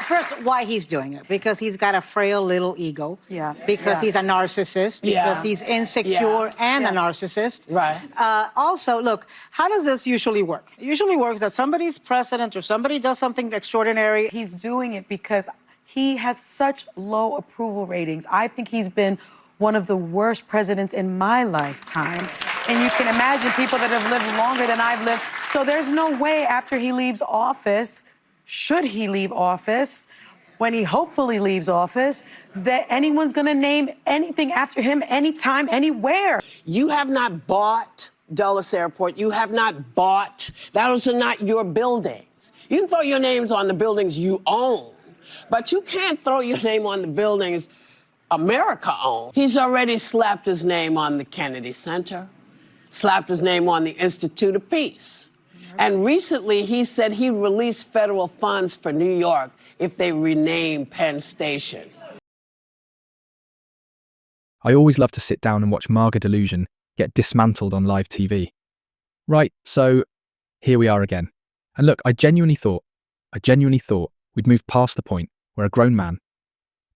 First, why he's doing it. Because he's got a frail little ego. Yeah. Because he's a narcissist. Because he's insecure and a narcissist. Right. Also, look, how does this usually work? It usually works that somebody's president or somebody does something extraordinary. He's doing it because he has such low approval ratings. I think he's been one of the worst presidents in my lifetime. And you can imagine people that have lived longer than I've lived. So there's no way after he leaves office, should he leave office, when he hopefully leaves office, that anyone's gonna name anything after him anytime, anywhere. You have not bought Dulles Airport. You have not bought, those are not your buildings. You can throw your names on the buildings you own, but you can't throw your name on the buildings America owns. He's already slapped his name on the Kennedy Center, slapped his name on the Institute of Peace. And recently he said he'd release federal funds for New York if they rename Penn Station. I always love to sit down and watch Marga Delusion get dismantled on live TV. Right, so here we are again. And look, I genuinely thought we'd moved past the point where a grown man,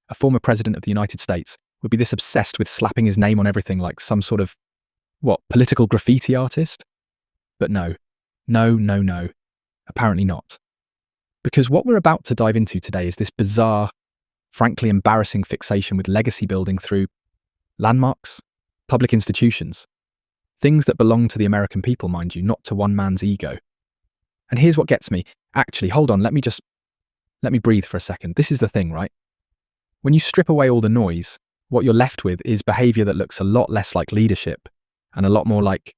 a former president of the United States, would be this obsessed with slapping his name on everything like some sort of, political graffiti artist? But no, apparently not. Because what we're about to dive into today is this bizarre, frankly embarrassing fixation with legacy building through landmarks, public institutions, things that belong to the American people, mind you, not to one man's ego. And here's what gets me. Actually, hold on, let me breathe for a second. This is the thing, right? When you strip away all the noise, what you're left with is behavior that looks a lot less like leadership and a lot more like,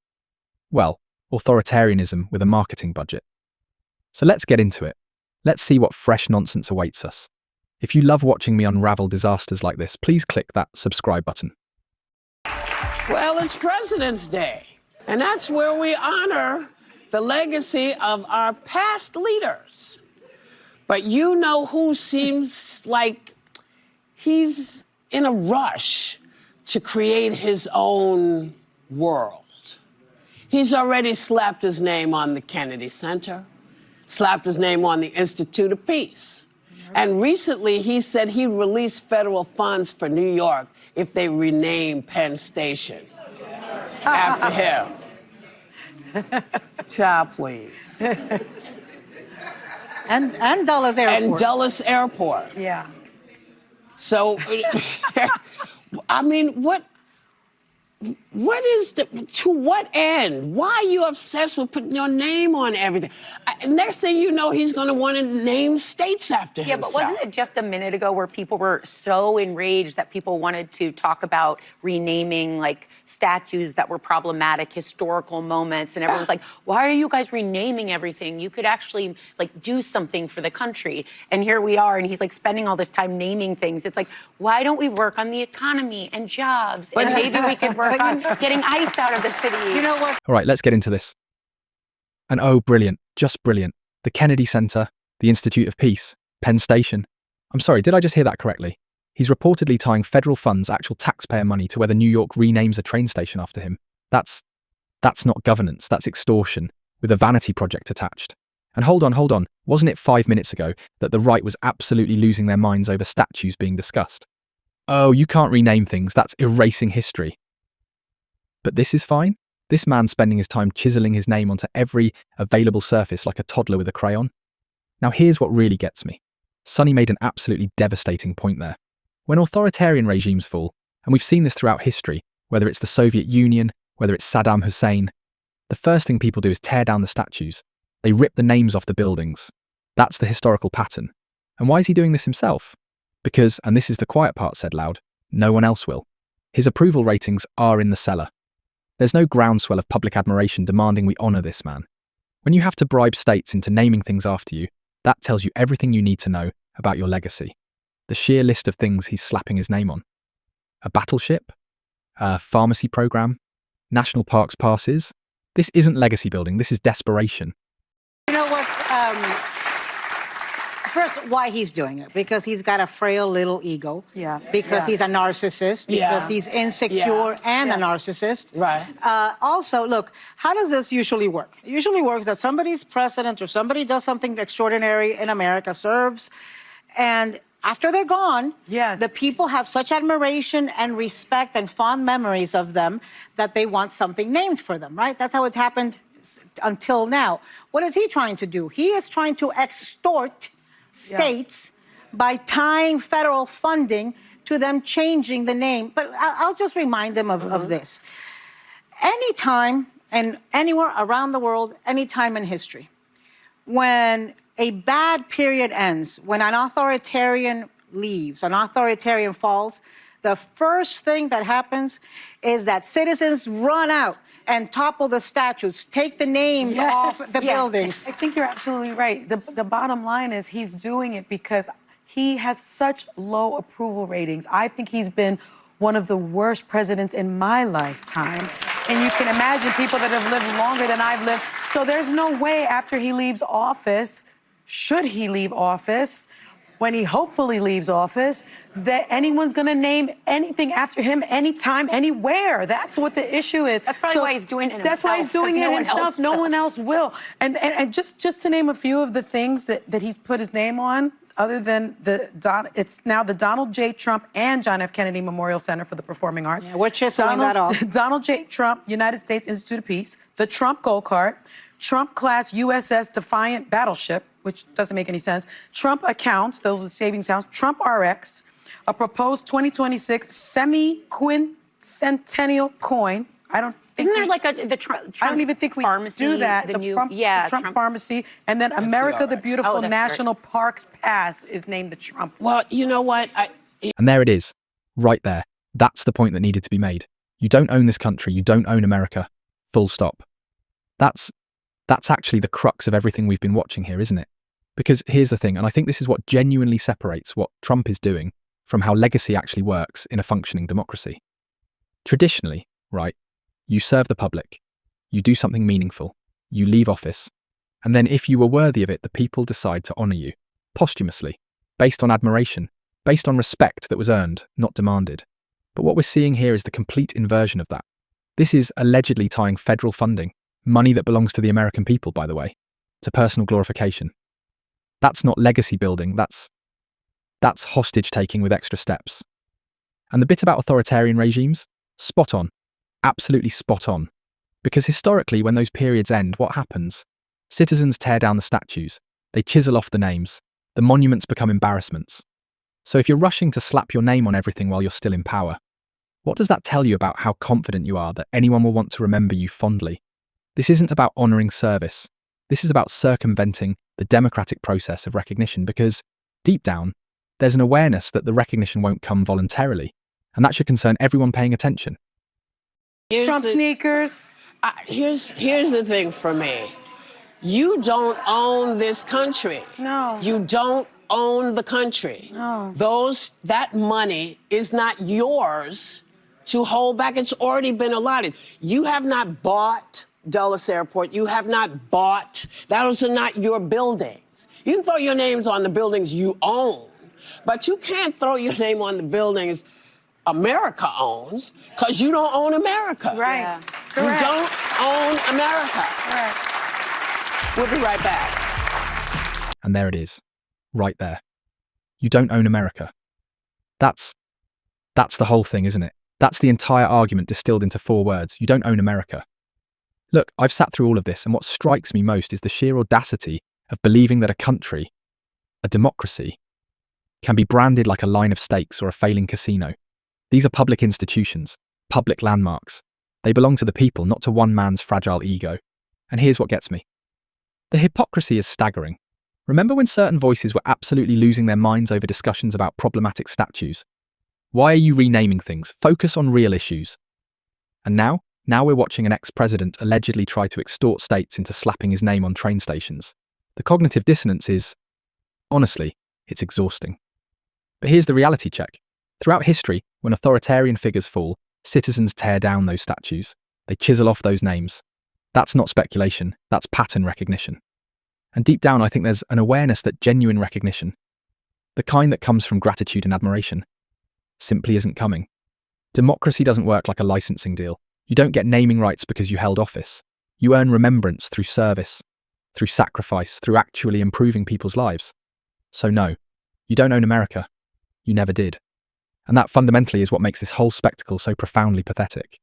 authoritarianism with a marketing budget. So let's get into it. Let's see what fresh nonsense awaits us. If you love watching me unravel disasters like this, please click that subscribe button. Well, it's President's Day, and that's where we honor the legacy of our past leaders. But you know who seems like he's in a rush to create his own world. He's already slapped his name on the Kennedy Center, slapped his name on the Institute of Peace. And recently he said he'd release federal funds for New York if they rename Penn Station after him. Child, please. And Dulles Airport. And Dulles Airport. Yeah. So, I mean, what is to what end? Why are you obsessed with putting your name on everything? Next thing you know, he's going to want to name states after himself. Yeah, but wasn't it just a minute ago where people were so enraged that people wanted to talk about renaming, like, statues that were problematic, historical moments, and everyone's like, why are you guys renaming everything? You could actually, like, do something for the country. And here we are, and he's, like, spending all this time naming things. It's like, why don't we work on the economy and jobs? And maybe we could work on getting ice out of the city. You know what? All right, let's get into this. And oh, brilliant, just brilliant. The Kennedy Center, the Institute of Peace, Penn Station. I'm sorry, did I just hear that correctly? He's reportedly tying federal funds, actual taxpayer money, to whether New York renames a train station after him. That's not governance, that's extortion, with a vanity project attached. And hold on, wasn't it 5 minutes ago that the right was absolutely losing their minds over statues being discussed? Oh, you can't rename things, that's erasing history. But this is fine? This man spending his time chiseling his name onto every available surface like a toddler with a crayon? Now here's what really gets me. Sonny made an absolutely devastating point there. When authoritarian regimes fall, and we've seen this throughout history, whether it's the Soviet Union, whether it's Saddam Hussein, the first thing people do is tear down the statues. They rip the names off the buildings. That's the historical pattern. And why is he doing this himself? Because, and this is the quiet part said loud, no one else will. His approval ratings are in the cellar. There's no groundswell of public admiration demanding we honour this man. When you have to bribe states into naming things after you, that tells you everything you need to know about your legacy. The sheer list of things he's slapping his name on. A battleship? A pharmacy program? National parks passes? This isn't legacy building, this is desperation. You know what's, first, why he's doing it. Because he's got a frail little ego. Yeah. Because he's a narcissist. Because he's insecure and a narcissist. Right. Also, look, how does this usually work? It usually works that somebody's president or somebody does something extraordinary in America, serves And after they're gone, Yes. the people have such admiration and respect and fond memories of them that they want something named for them, right? That's how it's happened until now. What is he trying to do? He is trying to extort states by tying federal funding to them changing the name. But I'll just remind them of this. Anytime and anywhere around the world, anytime in history, when a bad period ends, when an authoritarian leaves, an authoritarian falls, the first thing that happens is that citizens run out and topple the statues, take the names off the buildings. I think you're absolutely right. The bottom line is he's doing it because he has such low approval ratings. I think he's been one of the worst presidents in my lifetime. And you can imagine people that have lived longer than I've lived. So there's no way after he leaves office, should he leave office, when he hopefully leaves office, that anyone's gonna name anything after him anytime, anywhere. That's what the issue is. That's probably why he's doing it himself. That's why he's doing it himself. No one else will. And just to name a few of the things that he's put his name on, other than it's now the Donald J. Trump and John F. Kennedy Memorial Center for the Performing Arts. Yeah, we're chiseling that off. Donald J. Trump, United States Institute of Peace, the Trump Gold Card, Trump-class USS Defiant battleship, which doesn't make any sense, Trump accounts, those are savings accounts, Trump RX, a proposed 2026 semi-quincentennial coin. I don't think Isn't there like the Trump I don't even think we pharmacy, do that. The new, Trump Pharmacy, and then America the Beautiful that's National Parks Pass is named the Trump. Well, you know what? And there it is, right there. That's the point that needed to be made. You don't own this country, you don't own America. Full stop. That's actually the crux of everything we've been watching here, isn't it? Because here's the thing, and I think this is what genuinely separates what Trump is doing from how legacy actually works in a functioning democracy. Traditionally, right, you serve the public, you do something meaningful, you leave office, and then if you were worthy of it, the people decide to honour you, posthumously, based on admiration, based on respect that was earned, not demanded. But what we're seeing here is the complete inversion of that. This is allegedly tying federal funding, money that belongs to the American people, by the way, to personal glorification. That's not legacy building, that's hostage taking with extra steps. And the bit about authoritarian regimes? Spot on. Absolutely spot on. Because historically, when those periods end, what happens? Citizens tear down the statues, they chisel off the names, the monuments become embarrassments. So if you're rushing to slap your name on everything while you're still in power, what does that tell you about how confident you are that anyone will want to remember you fondly? This isn't about honouring service. This is about circumventing the democratic process of recognition because, deep down, there's an awareness that the recognition won't come voluntarily, and that should concern everyone paying attention. Trump sneakers. Here's the thing for me. You don't own this country. No. You don't own the country. No. That money is not yours to hold back. It's already been allotted. You have not bought Dulles Airport. You have not bought. Those are not your buildings. You can throw your names on the buildings you own, but you can't throw your name on the buildings America owns because you don't own America. Right. Yeah. You don't own America. Correct. We'll be right back. And there it is, right there. You don't own America. That's the whole thing, isn't it? That's the entire argument distilled into 4 words. You don't own America. Look, I've sat through all of this, and what strikes me most is the sheer audacity of believing that a country, a democracy, can be branded like a line of stakes or a failing casino. These are public institutions, public landmarks. They belong to the people, not to one man's fragile ego. And here's what gets me. The hypocrisy is staggering. Remember when certain voices were absolutely losing their minds over discussions about problematic statues? Why are you renaming things? Focus on real issues. And now we're watching an ex-president allegedly try to extort states into slapping his name on train stations. The cognitive dissonance is, honestly, it's exhausting. But here's the reality check. Throughout history, when authoritarian figures fall, citizens tear down those statues. They chisel off those names. That's not speculation, that's pattern recognition. And deep down, I think there's an awareness that genuine recognition, the kind that comes from gratitude and admiration, simply isn't coming. Democracy doesn't work like a licensing deal. You don't get naming rights because you held office. You earn remembrance through service, through sacrifice, through actually improving people's lives. So no, You don't own America. You never did. And that fundamentally is what makes this whole spectacle so profoundly pathetic.